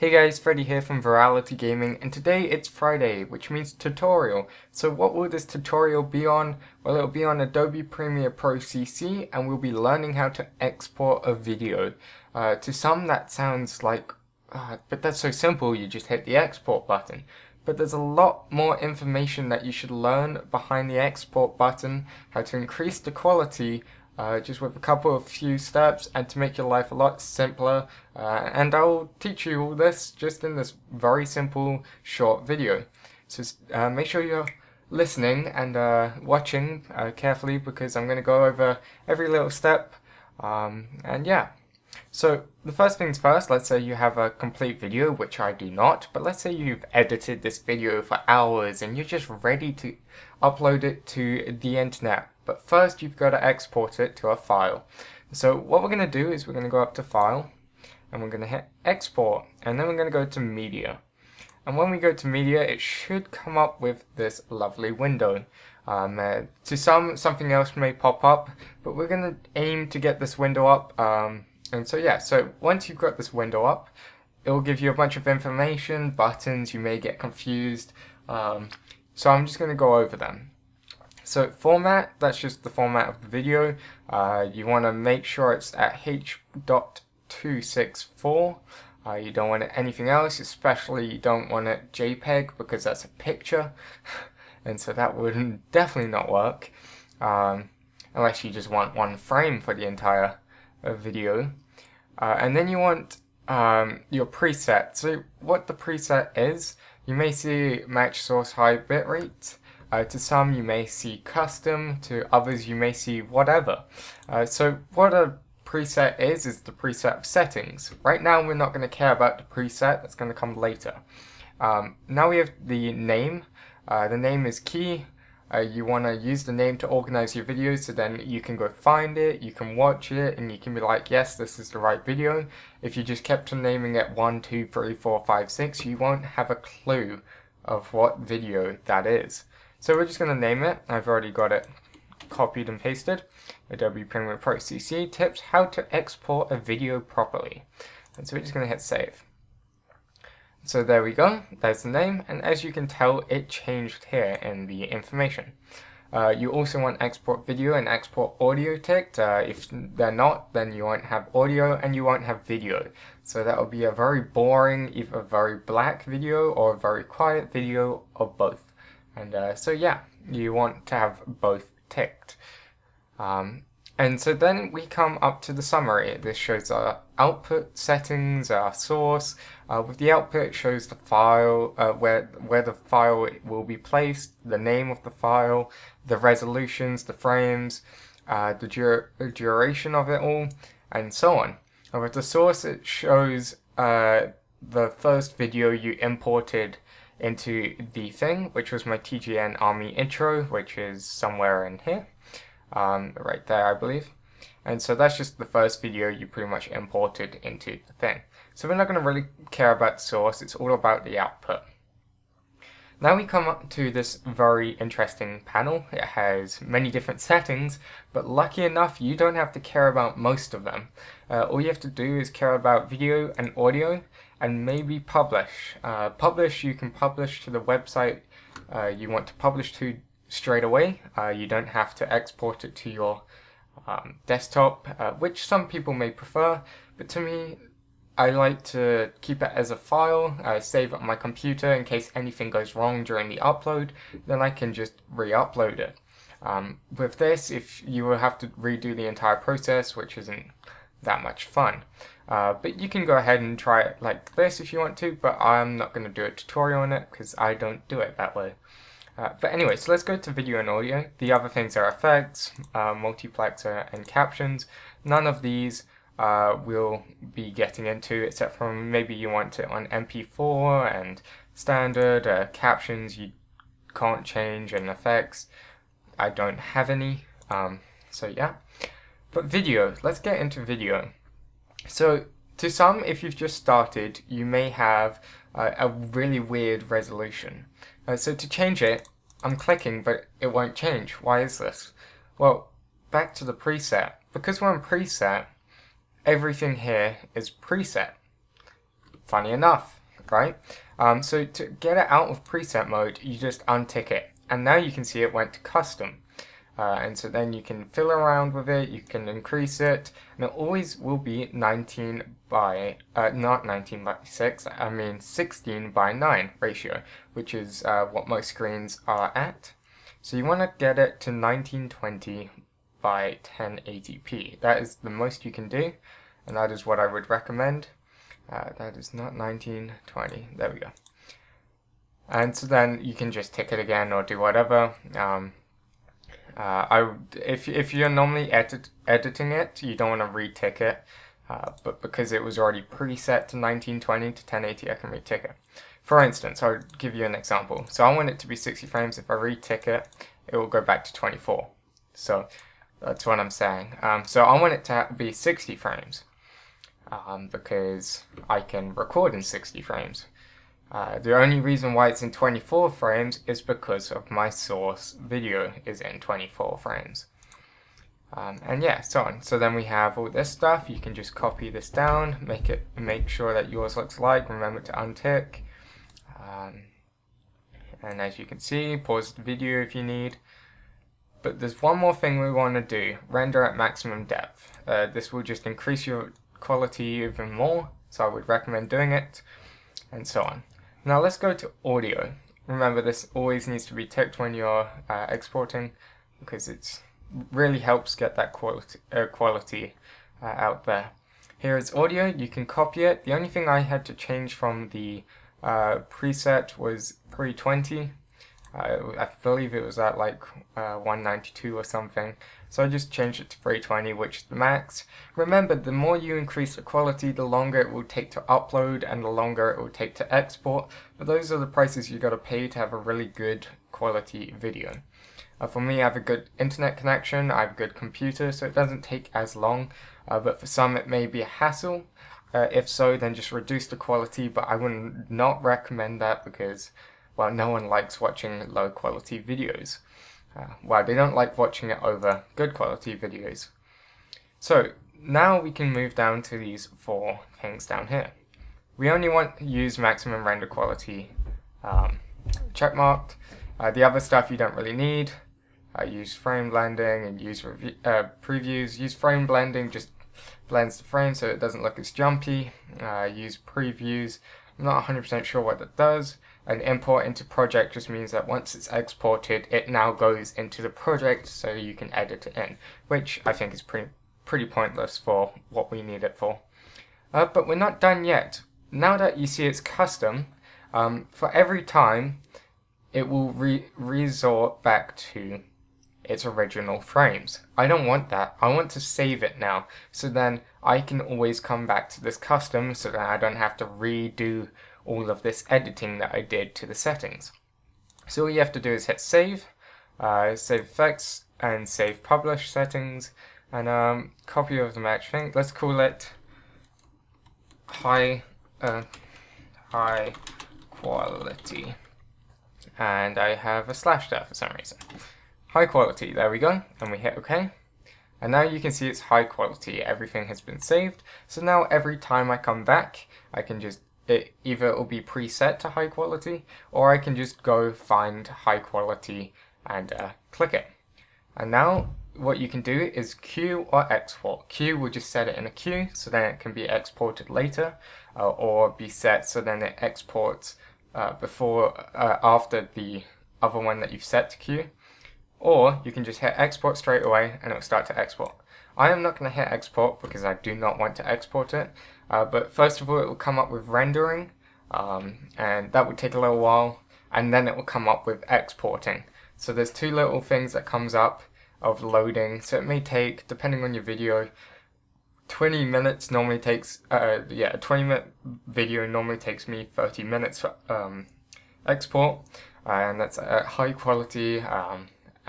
Hey guys, Freddy here from Virality Gaming, and today it's Friday, which means tutorial. So what will this tutorial be on? Well, it'll be on Adobe Premiere Pro CC, and we'll be learning how to export a video. To some that sounds like, but that's so simple, you just hit the export button. But there's a lot more information that you should learn behind the export button, how to increase the quality, just with a few steps, and to make your life a lot simpler. And I'll teach you all this just in this very simple short video. So make sure you're listening and watching carefully, because I'm going to go over every little step. And yeah. So the first things first, let's say you have a complete video, which I do not, but let's say you've edited this video for hours and you're just ready to upload it to the internet. But first you've got to export it to a file. So what we're going to do is we're going to go up to File, and we're going to hit Export, and then we're going to go to Media. And when we go to Media, it should come up with this lovely window. To something else may pop up, but we're going to aim to get this window up. And so yeah, so once you've got this window up, it will give you a bunch of information, buttons, you may get confused. So I'm just going to go over them. So format, that's just the format of the video. You want to make sure it's at H.264. You don't want it anything else, especially you don't want it JPEG, because that's a picture. And so that would definitely not work. Unless you just want one frame for the entire video. And then you want your preset. So what the preset is, you may see match source high bitrate. To some you may see custom, to others you may see whatever. So what a preset is the preset of settings. Right now we're not going to care about the preset, that's going to come later. Now we have the name. The name is key. You want to use the name to organize your videos, so then you can go find it, you can watch it, and you can be like, yes, this is the right video. If you just kept on naming it 1, 2, 3, 4, 5, 6, you won't have a clue of what video that is. So we're just going to name it. I've already got it copied and pasted. Adobe Premiere Pro CC tips how to export a video properly. And so we're just going to hit save. So there we go, there's the name, and as you can tell, it changed here in the information. You also want export video and export audio ticked. If they're not, then you won't have audio and you won't have video. So that will be a very boring, either very black video or a very quiet video, or both. And so yeah, you want to have both ticked. And so then we come up to the summary. This shows our output settings, our source. With the output, it shows the file, where the file will be placed, the name of the file, the resolutions, the frames, the duration of it all, and so on. And with the source, it shows the first video you imported into the thing, which was my TGN Army intro, which is somewhere in here. Right there, I believe. And so that's just the first video you pretty much imported into the thing. So we're not going to really care about the source, it's all about the output. Now we come up to this very interesting panel. It has many different settings, but lucky enough you don't have to care about most of them. All you have to do is care about video and audio, and maybe publish. Publish, you can publish to the website you want to publish to straight away. You don't have to export it to your desktop, which some people may prefer, but to me, I like to keep it as a file, save it on my computer in case anything goes wrong during the upload, then I can just re-upload it. With this, if you will have to redo the entire process, which isn't that much fun. But you can go ahead and try it like this if you want to, but I'm not going to do a tutorial on it because I don't do it that way. But anyway, so let's go to video and audio. The other things are effects, multiplexer, and captions. None of these we'll be getting into, except for maybe you want it on MP4 and standard. Captions you can't change, and effects I don't have any. So yeah. But video, let's get into video. So to some, if you've just started, you may have a really weird resolution. So to change it, I'm clicking, but it won't change. Why is this? Well, back to the preset. Because we're on preset, everything here is preset. funny enough, right? So to get it out of preset mode, you just untick it, and now you can see it went to custom. And so then you can fill around with it, you can increase it, and it always will be 19 by, not 19 by 6, I mean 16 by 9 ratio, which is what most screens are at. So you want to get it to 1920 by 1080p. That is the most you can do, and that is what I would recommend. That is not 1920, there we go. And so then you can just tick it again or do whatever. If you're normally editing it, you don't want to retick it, but because it was already preset to 1920 to 1080, I can retick it. For instance, I'll give you an example. So I want it to be 60 frames. If I retick it, it will go back to 24. So that's what I'm saying. So I want it to be 60 frames because I can record in 60 frames. The only reason why it's in 24 frames is because of my source video is in 24 frames. And yeah, so on. So then we have all this stuff. You can just copy this down, make sure that yours looks like. Remember to untick. And as you can see, pause the video if you need. But there's one more thing we want to do, render at maximum depth. This will just increase your quality even more, so I would recommend doing it, and so on. Now let's go to audio. Remember, this always needs to be ticked when you're exporting, because it really helps get that quality out there. Here is audio. You can copy it. The only thing I had to change from the preset was 320. I believe it was at like 192 or something, so I just changed it to 320, which is the max. Remember, the more you increase the quality, the longer it will take to upload and the longer it will take to export, but those are the prices you gotta pay to have a really good quality video. For me, I have a good internet connection, I have a good computer, so it doesn't take as long, but for some it may be a hassle. If so, then just reduce the quality, but I would not recommend that because, well, no one likes watching low quality videos. Well, they don't like watching it over good quality videos. So now we can move down to these 4 things down here. We only want to use maximum render quality checkmarked. The other stuff you don't really need. Use frame blending and use previews. Use frame blending, just blends the frame so it doesn't look as jumpy. Use previews. I'm not 100% sure what that does. And import into project just means that once it's exported, it now goes into the project so you can edit it in, which I think is pretty pointless for what we need it for. But we're not done yet. Now that you see it's custom, for every time, it will resort back to its original frames. I don't want that. I want to save it now, so then I can always come back to this custom so that I don't have to redo all of this editing that I did to the settings. So all you have to do is hit save, save effects, and save publish settings, and copy of the match thing. Let's call it high quality, and I have a slash there for some reason. High quality, there we go, and we hit OK. And now you can see it's high quality, everything has been saved. So now every time I come back, I can just, either it will be preset to high quality, or I can just go find high quality and click it. And now what you can do is queue or export. Queue will just set it in a queue, so then it can be exported later, or be set so then it exports after the other one that you've set to queue. Or you can just hit export straight away and it will start to export. I am not going to hit export because I do not want to export it, but first of all it will come up with rendering, and that will take a little while, and then it will come up with exporting. So there's 2 little things that comes up of loading, so it may take, depending on your video, 20 minutes normally takes, a 20-minute video normally takes me 30 minutes for export, and that's at high quality,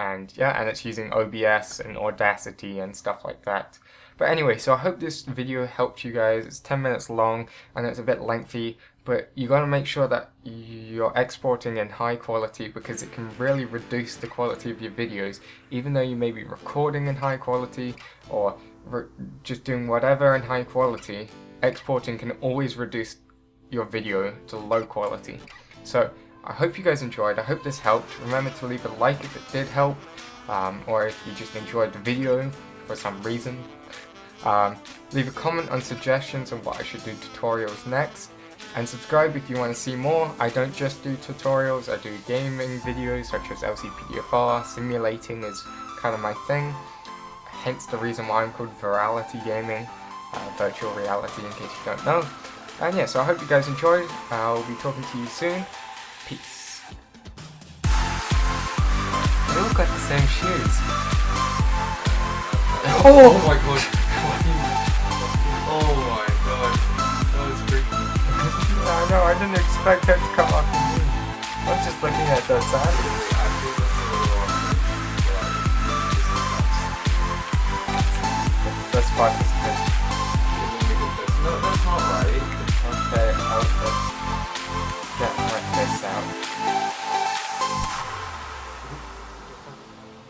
and it's using OBS and Audacity and stuff like that. But anyway, so I hope this video helped you guys. It's 10 minutes long and it's a bit lengthy, but you got to make sure that you're exporting in high quality because it can really reduce the quality of your videos. Even though you may be recording in high quality or just doing whatever in high quality, exporting can always reduce your video to low quality. So I hope you guys enjoyed. I hope this helped. Remember to leave a like if it did help, or if you just enjoyed the video for some reason. Leave a comment on suggestions on what I should do tutorials next, and subscribe if you want to see more. I don't just do tutorials, I do gaming videos such as LCPDFR. Simulating is kind of my thing, hence the reason why I'm called Virality Gaming, virtual reality in case you don't know. And yeah, so I hope you guys enjoyed. I'll be talking to you soon. Peace. They look like the same shoes. Oh my god. Oh my god. That was freaky. No, I didn't expect that to come off of me. I was just looking at the sandals. I feel this a little awkward. That's 5%.